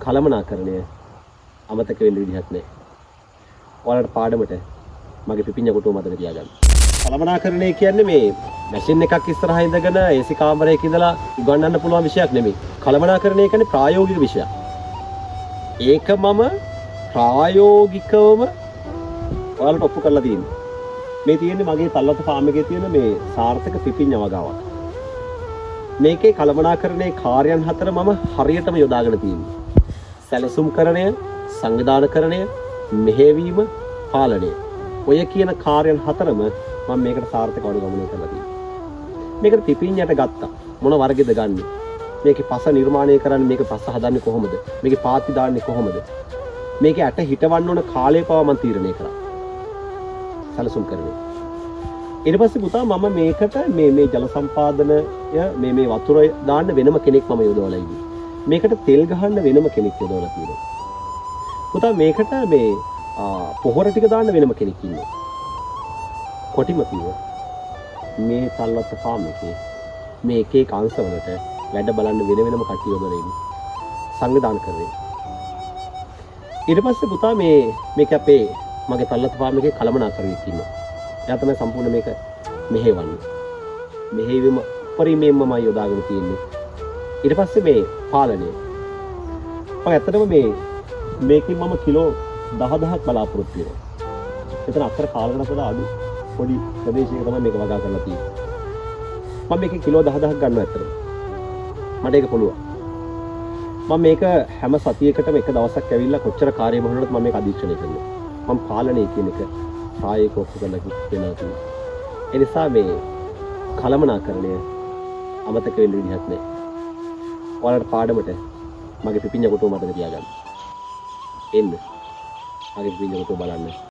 කලමනාකරණය අමතක වෙන්න විදිහක් නැහැ. ඔයාලට පාඩමට මගේ පිපිඤ්ඤ කොටුව මතක තියාගන්න. කලමනාකරණය කියන්නේ මේ මැෂින් එකක් ඉස්සරහා ඉඳගෙන AC කාමරයක ඉඳලා උගන්වන්න පුළුවන් විෂයක් නෙමෙයි. කලමනාකරණය කියන්නේ ප්‍රායෝගික විෂයක්. ඒක මම ප්‍රායෝගිකවම ඔයාලට ඔප්පු කරලා තියෙනවා. මේ තියෙන්නේ මගේ තල්වත ෆාම් එකේ තියෙන මේ සාර්ථක පිපිඤ්ඤ වගාවක්. මේකේ කලමනාකරණයේ කාර්යයන් හතර මම හරියටම යොදාගෙන තියෙනවා. සැලසුම්කරණය, සංවිධානකරණය, මෙහෙයවීම, පාලනය. ඔය කියන කාර්යයන් හතරම මම මේකට සාර්ථකව අනුගමනය කරලා තියෙනවා. මේකට පිපිඤ්ඤයට ගත්තා. මොන වර්ගෙද ගන්නෙ? මේකේ පස නිර්මාණය කරන්නේ, මේක පස හදන්නේ කොහොමද? මේකේ පාති දාන්නේ කොහොමද? මේකේ ඇට හිටවන්න ඕන කාලය පවා මම තීරණය කරා. සැලසුම් කරන්නේ. ඊට පස්සේ පුතා මම මේකට මේ ජල සම්පාදනය මේ වතුර දාන්න වෙනම කෙනෙක් මම යොදවලා ඉන්නේ. මේකට තෙල් ගහන්න වෙනම කෙනෙක් යොදවලා තියෙනවා. පුතා මේකට මේ පොහොර ටික දාන්න වෙනම කෙනෙක් ඉන්නවා. කොටිම කිව්වා මේ තල්වත්ත ෆාම් එකේ මේ එක එක අංශවලට වැඩ බලන්න වෙනම කට්ටිය යොදලා ඉන්නේ. සංවිධානය කරන්නේ. ඊට පස්සේ පුතා මේක අපේ මගේ තල්වත්ත ෆාම් එකේ කලමනාකරුවෙක් ඉන්නවා. එයා තමයි සම්පූර්ණ මේක මෙහෙවන්නේ. මෙහෙයවීම පරිමේයම මම යොදාගෙන තියෙන්නේ. ඊට පස්සේ මේ පාලනය. මම ඇත්තටම මේකෙන් මම කිලෝ 10000ක් බලාපොරොත්තු වෙනවා. එතන අක්කර කාලකට වඩා අඩු පොඩි ප්‍රදේශයක තමයි මේක වගා කරලා තියෙන්නේ. මම මේකේ කිලෝ 10000ක් ගන්නවා ඇත්තටම. මට ඒක පුළුවන්. මම මේක හැම සතියකටම එක දවසක් ඇවිල්ලා කොච්චර කාර්යය මොනවද මම මේක අධීක්ෂණය කරනවා. මම පාලනය කියන එක ප්‍රායෝගිකව කරලා වෙනවා කියන්නේ. ඒ නිසා මේ කලමනාකරණය අමතක වෙන්න විදිහක් නැහැ. ඔයාලට පාඩමට මගේ පිපිඤ්ඤ කොටුව මතක තියාගන්න. එන්න. මගේ පිපිඤ්ඤ කොටුව බලන්න.